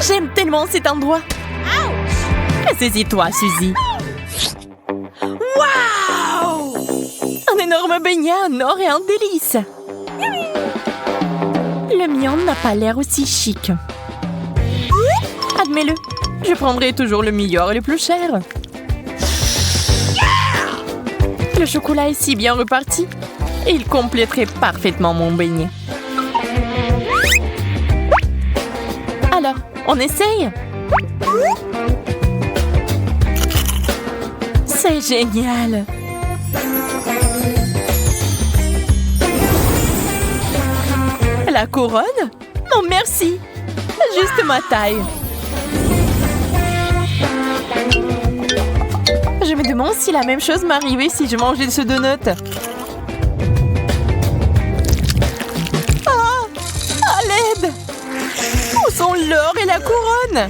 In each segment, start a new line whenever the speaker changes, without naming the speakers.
J'aime tellement cet endroit. Saisis-toi, Suzy. Wow! Un énorme beignet en or et en délice. Le mien n'a pas l'air aussi chic. Admets-le, je prendrai toujours le meilleur et le plus cher. Le chocolat est si bien reparti et il compléterait parfaitement mon beignet. Alors, on essaye? C'est génial! La couronne? Non, merci! Juste ma taille. Je me demande si la même chose m'arrivait si je mangeais ce donut. Ah! À l'aide! Où sont l'or et la couronne?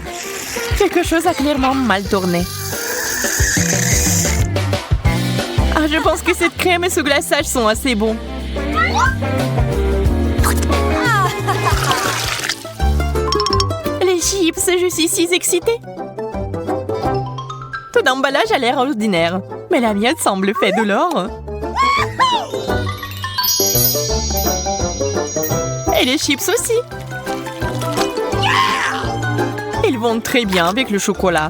Quelque chose a clairement mal tourné. Ah, je pense que cette crème et ce glaçage sont assez bons. Les chips, je suis si excitée. Tout emballage a l'air ordinaire, mais la mienne semble faite de l'or. Et les chips aussi. Ils vont très bien avec le chocolat.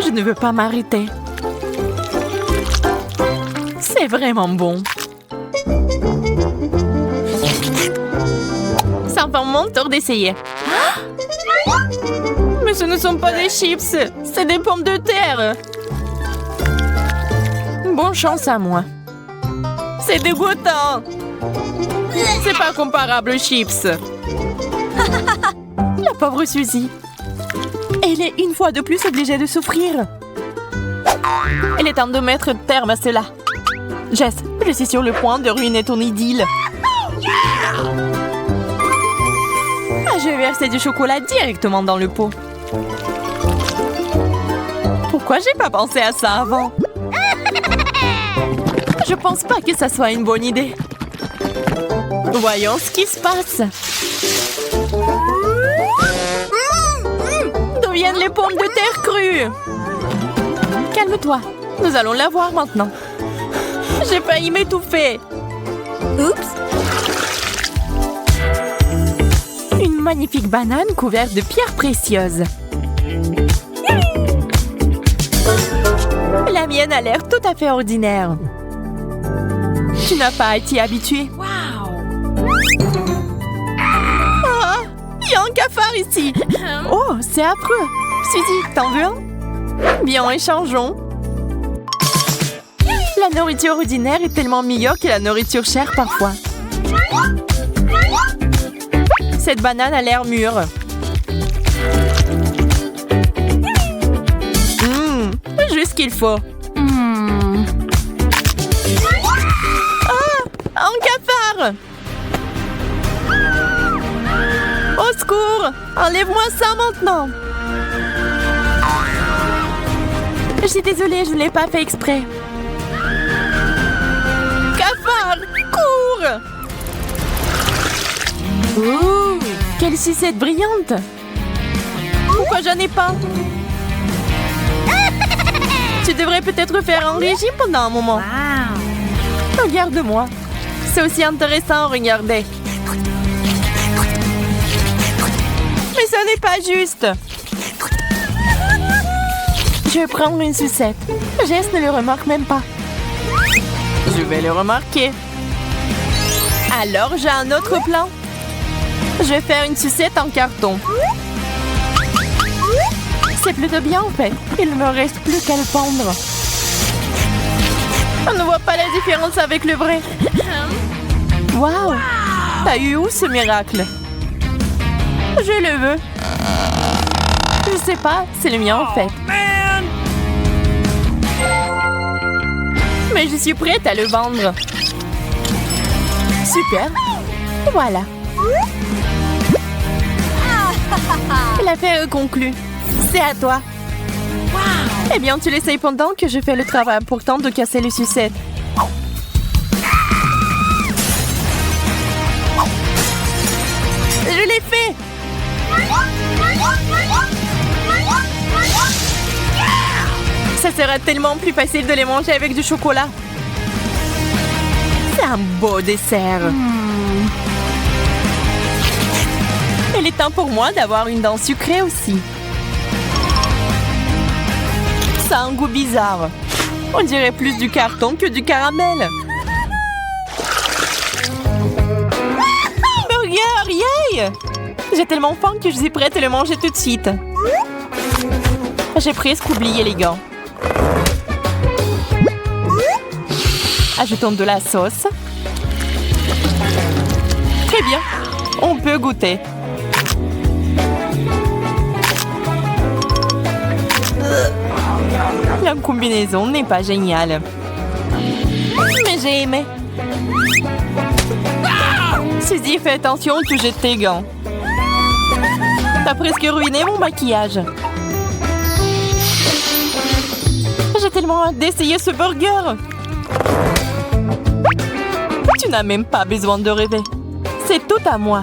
Je ne veux pas m'arrêter. C'est vraiment bon. Ça va mon tour d'essayer. Mais ce ne sont pas des chips, c'est des pommes de terre. Bonne chance à moi. C'est dégoûtant. C'est pas comparable aux chips. La pauvre Suzy. Elle est une fois de plus obligée de souffrir. Il est temps de mettre terme à cela. Jess, je suis sur le point de ruiner ton idylle. Ah, je vais verser du chocolat directement dans le pot. Pourquoi j'ai pas pensé à ça avant? Je pense pas que ça soit une bonne idée. Voyons ce qui se passe. D'où viennent les pommes de terre crues? Calme-toi, nous allons la voir maintenant. J'ai failli m'étouffer. Oups. Une magnifique banane couverte de pierres précieuses. La mienne a l'air tout à fait ordinaire. Tu n'as pas à t'y habituer. Ah, il y a un cafard ici. Oh, c'est affreux. Suzy, t'en veux un? Bien, échangeons. La nourriture ordinaire est tellement meilleure que la nourriture chère parfois. Cette banane a l'air mûre. Juste ce qu'il faut. Ah! Un cafard! Au secours! Enlève-moi ça maintenant! Je suis désolée, je ne l'ai pas fait exprès. Cafard! Cours! Ouh! Quelle sucette brillante! Pourquoi j'en ai pas? Tu devrais peut-être faire un régime pendant un moment. Wow. Regarde-moi. C'est aussi intéressant à regarder. Mais ce n'est pas juste. Je vais prendre une sucette. Jess ne le remarque même pas. Je vais le remarquer. Alors, j'ai un autre plan. Je vais faire une sucette en carton. C'est plutôt bien en fait. Il ne me reste plus qu'à le pendre. On ne voit pas la différence avec le vrai. Waouh! T'as eu où ce miracle? Je le veux. Je sais pas, c'est le mien en fait. Mais je suis prête à le vendre. Super. Voilà. L'affaire est conclue. C'est à toi. Eh bien, tu l'essayes pendant que je fais le travail important de casser les sucettes. Je l'ai fait! sera tellement plus facile de les manger avec du chocolat. C'est un beau dessert. Il est temps pour moi d'avoir une dent sucrée aussi. Ça a un goût bizarre. On dirait plus du carton que du caramel. Burger, yay! J'ai tellement faim que je suis prête à le manger tout de suite. J'ai presque oublié les gants. Ajoutons de la sauce. Très bien, on peut goûter. La combinaison n'est pas géniale. Mais j'ai aimé. Suzy, fais attention de toucher tes gants. T'as presque ruiné mon maquillage. J'ai tellement hâte d'essayer ce burger. Tu n'as même pas besoin de rêver. C'est tout à moi.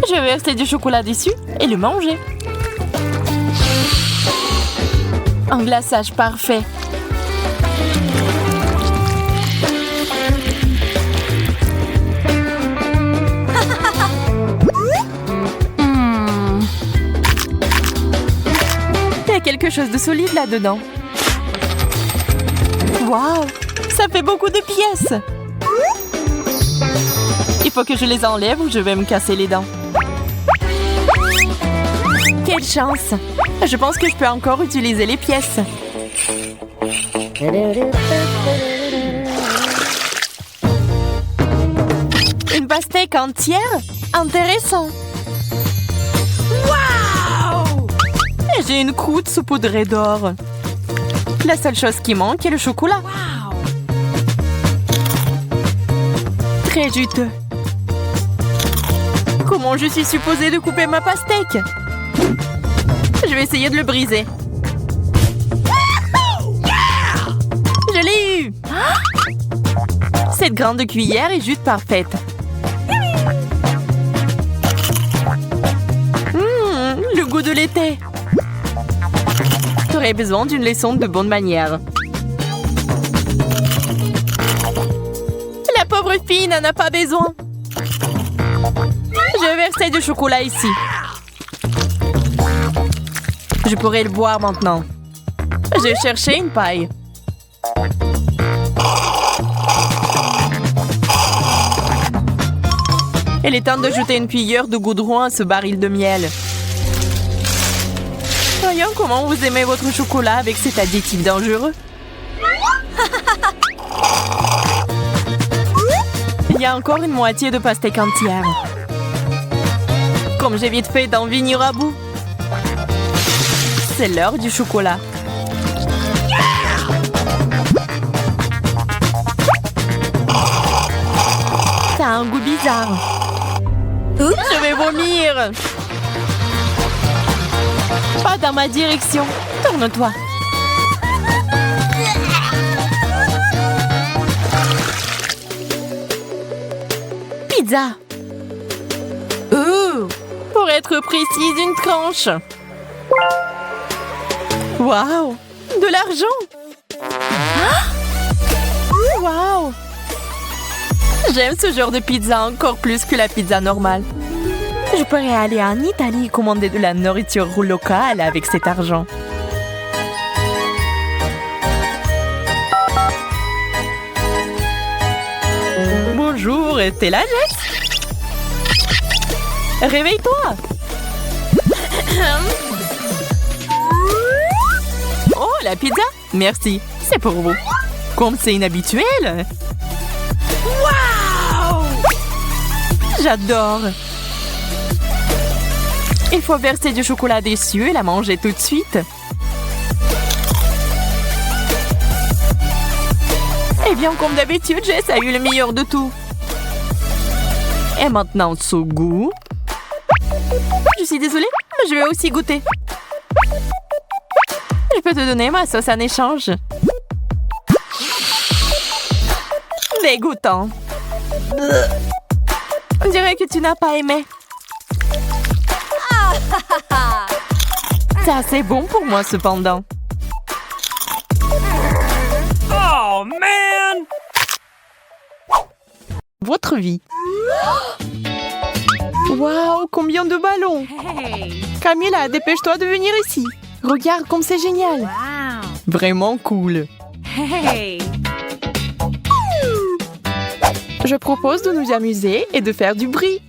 Je vais verser du chocolat dessus et le manger. Un glaçage parfait. Il y a quelque chose de solide là-dedans. Waouh! Ça fait beaucoup de pièces. Il faut que je les enlève ou je vais me casser les dents. Quelle chance! Je pense que je peux encore utiliser les pièces. Une pastèque entière? Intéressant! Waouh! Et j'ai une croûte saupoudrée d'or. La seule chose qui manque est le chocolat. Wow. Très juteux. Comment je suis supposée de couper ma pastèque? Je vais essayer de le briser. Je l'ai eu! Cette grande cuillère est juste parfaite. Le goût de l'été. J'aurais besoin d'une leçon de bonne manière. La pauvre fille n'en a pas besoin. Je vais verser du chocolat ici. Je pourrais le boire maintenant. J'ai cherché une paille. Il est temps d'ajouter une cuillère de goudron à ce baril de miel. Voyons comment vous aimez votre chocolat avec cet additif dangereux. Il y a encore une moitié de pastèque entière. Comme j'ai vite fait d'en venir à bout. C'est l'heure du chocolat. Ça a un goût bizarre. Je vais vomir. Pas dans ma direction. Tourne-toi. Pizza. Pour être précise, une tranche. Waouh! De l'argent! Waouh! J'aime ce genre de pizza encore plus que la pizza normale. Je pourrais aller en Italie et commander de la nourriture locale avec cet argent. Bonjour, t'es là, Jess? Réveille-toi! Oh, la pizza? Merci, c'est pour vous. Comme c'est inhabituel. Waouh! J'adore. Il faut verser du chocolat dessus et la manger tout de suite. Eh bien, comme d'habitude, Jess a eu le meilleur de tout. Et maintenant, ce goût. Je suis désolée, mais je vais aussi goûter. Je peux te donner ma sauce en échange. Dégoûtant. On dirait que tu n'as pas aimé. C'est assez bon pour moi cependant.
Oh man!
Votre vie. Waouh, combien de ballons! Camilla, dépêche-toi de venir ici. Regarde comme c'est génial.
Wow.
Vraiment cool.
Hey.
Je propose de nous amuser et de faire du bruit.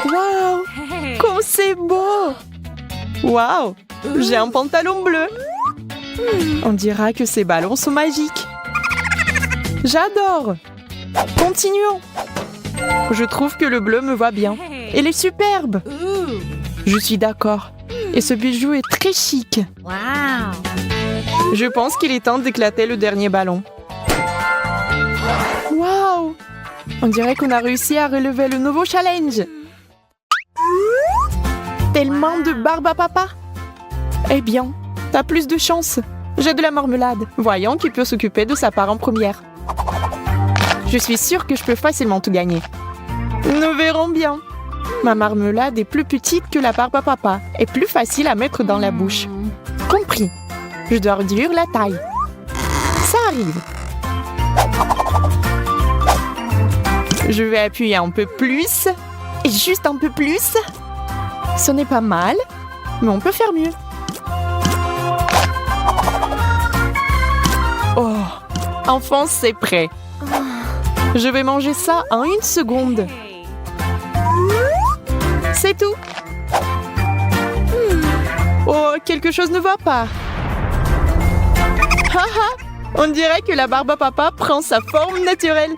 Waouh,
Hey.
comme c'est beau! Waouh, j'ai un pantalon bleu. On dira que ces ballons sont magiques. J'adore. Continuons. Je trouve que le bleu me va bien. Il est superbe.
Ooh.
Je suis d'accord. Et ce bijou est très chic.
Wow.
Je pense qu'il est temps d'éclater le dernier ballon. Waouh! On dirait qu'on a réussi à relever le nouveau challenge. Tellement de barbe à papa. Eh bien, t'as plus de chance. J'ai de la marmelade. Voyons qui peut s'occuper de sa part en première. Je suis sûre que je peux facilement tout gagner. Nous verrons bien. Ma marmelade est plus petite que la barbe à papa et plus facile à mettre dans la bouche. Compris. Je dois réduire la taille. Ça arrive. Je vais appuyer un peu plus. Et juste un peu plus. Ce n'est pas mal, mais on peut faire mieux. Oh, enfin c'est prêt. Je vais manger ça en 1 seconde.
Hey.
C'est tout. Oh, quelque chose ne va pas. Haha, on dirait que la barbe à papa prend sa forme naturelle.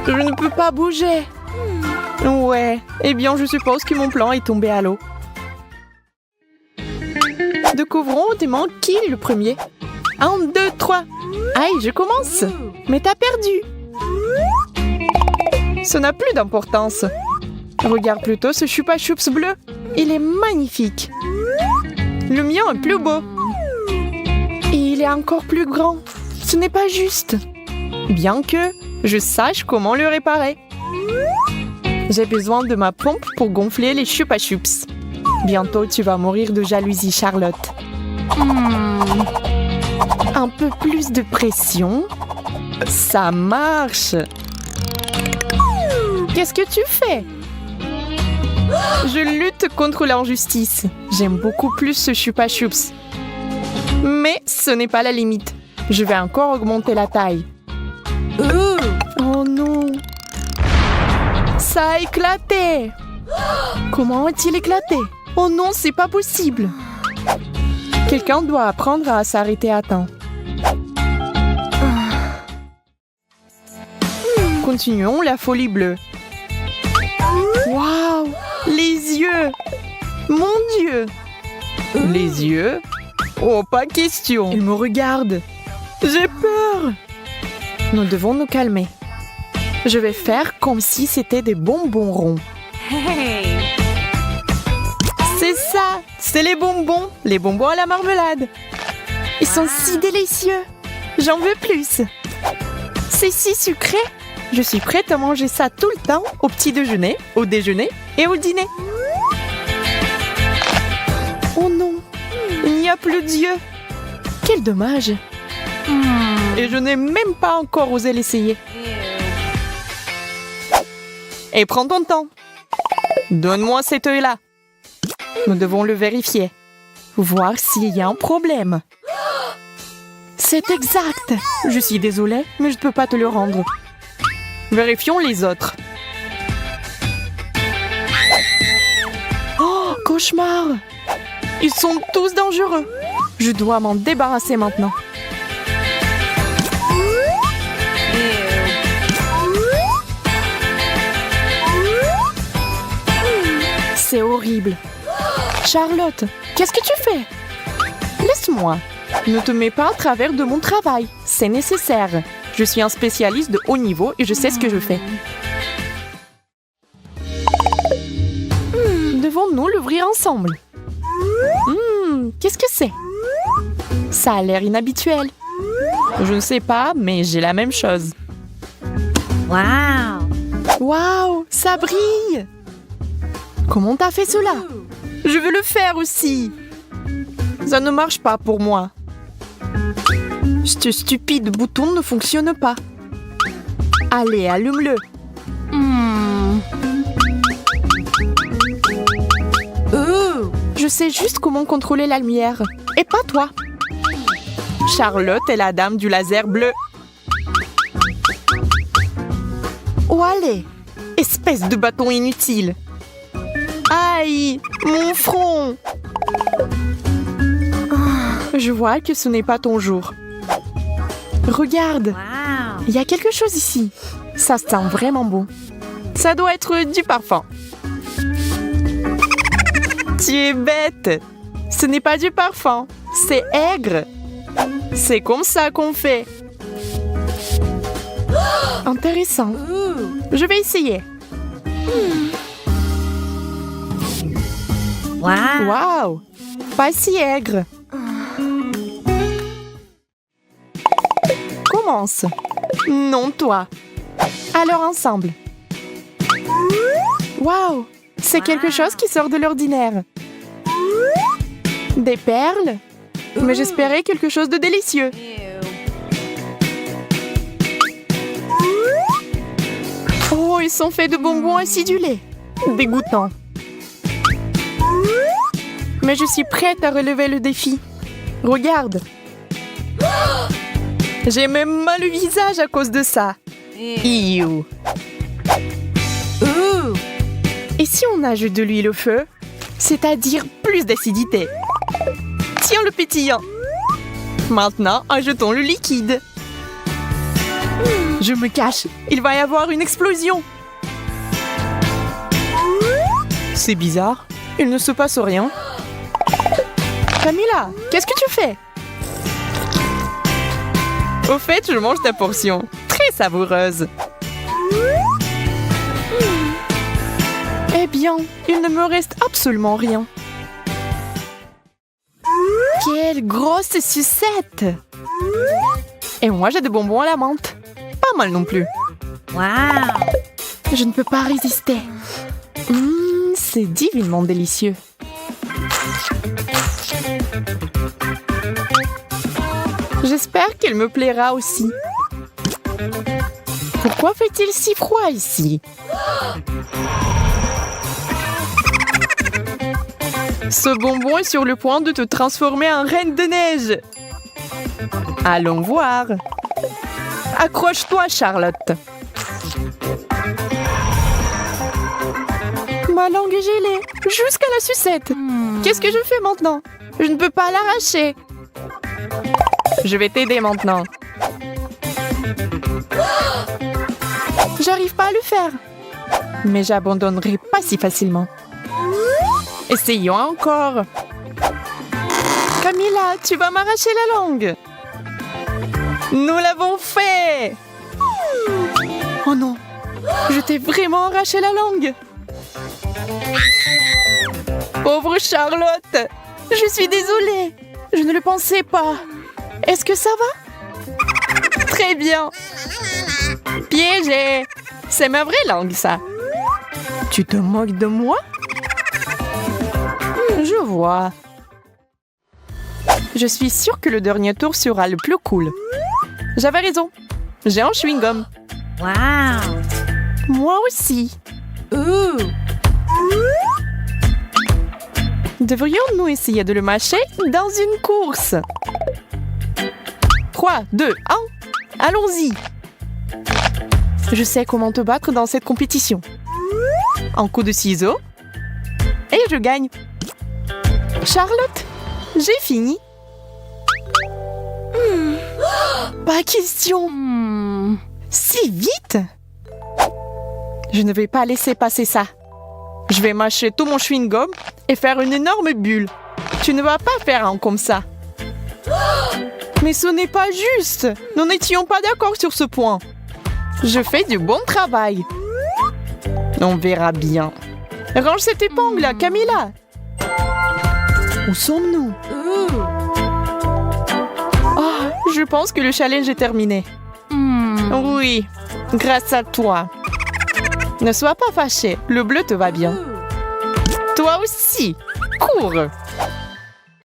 Je ne peux pas bouger. Ouais, eh bien je suppose que mon plan est tombé à l'eau. Découvrons autrement qui est le premier. 1, 2, 3. Aïe, je commence. Mais t'as perdu. Ça n'a plus d'importance. Regarde plutôt ce Chupa Chups bleu. Il est magnifique. Le mien est plus beau. Et il est encore plus grand. Ce n'est pas juste. Bien que je sache comment le réparer. J'ai besoin de ma pompe pour gonfler les Chupa Chups. Bientôt, tu vas mourir de jalousie, Charlotte. Un peu plus de pression. Ça marche. Qu'est-ce que tu fais? Je lutte contre l'injustice. J'aime beaucoup plus ce Chupa Chups. Mais ce n'est pas la limite. Je vais encore augmenter la taille. Oh non! Ça a éclaté! Comment a-t-il éclaté? Oh non, c'est pas possible! Quelqu'un doit apprendre à s'arrêter à temps. Continuons la folie bleue. Waouh! Les yeux! Mon Dieu! Les yeux? Oh, pas question! Il me regarde! J'ai peur! Nous devons nous calmer. Je vais faire comme si c'était des bonbons ronds.
Hey.
C'est ça! C'est les bonbons à la marmelade. Ils sont si délicieux. J'en veux plus. C'est si sucré. Je suis prête à manger ça tout le temps, au petit déjeuner, au déjeuner et au dîner. Oh non, il n'y a plus d'yeux. Quel dommage. Et je n'ai même pas encore osé l'essayer. Et prends ton temps. Donne-moi cet œil-là. Nous devons le vérifier. Voir s'il y a un problème. C'est exact. Je suis désolée, mais je ne peux pas te le rendre. Vérifions les autres. Oh, cauchemar! Ils sont tous dangereux. Je dois m'en débarrasser maintenant. C'est horrible. Charlotte, qu'est-ce que tu fais? Laisse-moi. Ne te mets pas à travers de mon travail. C'est nécessaire. Je suis un spécialiste de haut niveau et je sais ce que je fais. Devons-nous l'ouvrir ensemble? Qu'est-ce que c'est? Ça a l'air inhabituel. Je ne sais pas, mais j'ai la même chose.
Wow.
Waouh, ça brille! Comment t'as fait cela? Je veux le faire aussi. Ça ne marche pas pour moi. Ce stupide bouton ne fonctionne pas. Allez, allume-le. Je sais juste comment contrôler la lumière. Et pas toi. Charlotte est la dame du laser bleu. Oh, allez. Espèce de bâton inutile. Aïe, mon front. Je vois que ce n'est pas ton jour. Regarde,
Wow.
il y a quelque chose ici. Ça sent vraiment bon. Ça doit être du parfum. Tu es bête. Ce n'est pas du parfum, c'est aigre. C'est comme ça qu'on fait. Intéressant. Je vais essayer.
Wow.
Waouh, pas si aigre. Commence. Non, toi. Alors ensemble. Waouh, c'est quelque chose qui sort de l'ordinaire. Des perles? Mais j'espérais quelque chose de délicieux. Oh, ils sont faits de bonbons acidulés. Dégoûtant. Mais je suis prête à relever le défi. Regarde. J'ai même mal le visage à cause de ça. Iou. Et si on ajoute de l'huile au feu, c'est-à-dire plus d'acidité? Tiens le pétillant. Maintenant, ajoutons le liquide. Je me cache. Il va y avoir une explosion. C'est bizarre. Il ne se passe rien. Camilla, qu'est-ce que tu fais? Au fait, je mange ta portion. Très savoureuse. Eh bien, il ne me reste absolument rien. Quelle grosse sucette! Et moi, j'ai des bonbons à la menthe. Pas mal non plus.
Wow.
Je ne peux pas résister. C'est divinement délicieux. J'espère qu'elle me plaira aussi. Pourquoi fait-il si froid ici? Ce bonbon est sur le point de te transformer en reine de neige. Allons voir. Accroche-toi, Charlotte. Ma langue est gelée, jusqu'à la sucette. Qu'est-ce que je fais maintenant? Je ne peux pas l'arracher. Je vais t'aider maintenant. J'arrive pas à le faire. Mais j'abandonnerai pas si facilement. Essayons encore. Camilla, tu vas m'arracher la langue. Nous l'avons fait. Oh non, je t'ai vraiment arraché la langue. Pauvre Charlotte, je suis désolée. Je ne le pensais pas. Est-ce que ça va? Très bien. Piégé. C'est ma vraie langue, ça. Tu te moques de moi? Je vois. Je suis sûre que le dernier tour sera le plus cool. J'avais raison. J'ai un chewing-gum.
Wow.
Moi aussi. Devrions-nous essayer de le mâcher dans une course? 3, 2, 1. Allons-y. Je sais comment te battre dans cette compétition. Un coup de ciseaux. Et je gagne. Charlotte, j'ai fini. Pas question. Si vite? Je ne vais pas laisser passer ça. Je vais mâcher tout mon chewing-gum et faire une énorme bulle. Tu ne vas pas faire un comme ça. Mais ce n'est pas juste. Nous n'étions pas d'accord sur ce point. Je fais du bon travail. On verra bien. Range cette épingle, Camilla. Où sommes-nous? Oh, je pense que le challenge est terminé. Oui, grâce à toi. Ne sois pas fâché, le bleu te va bien. Toi aussi! Cours!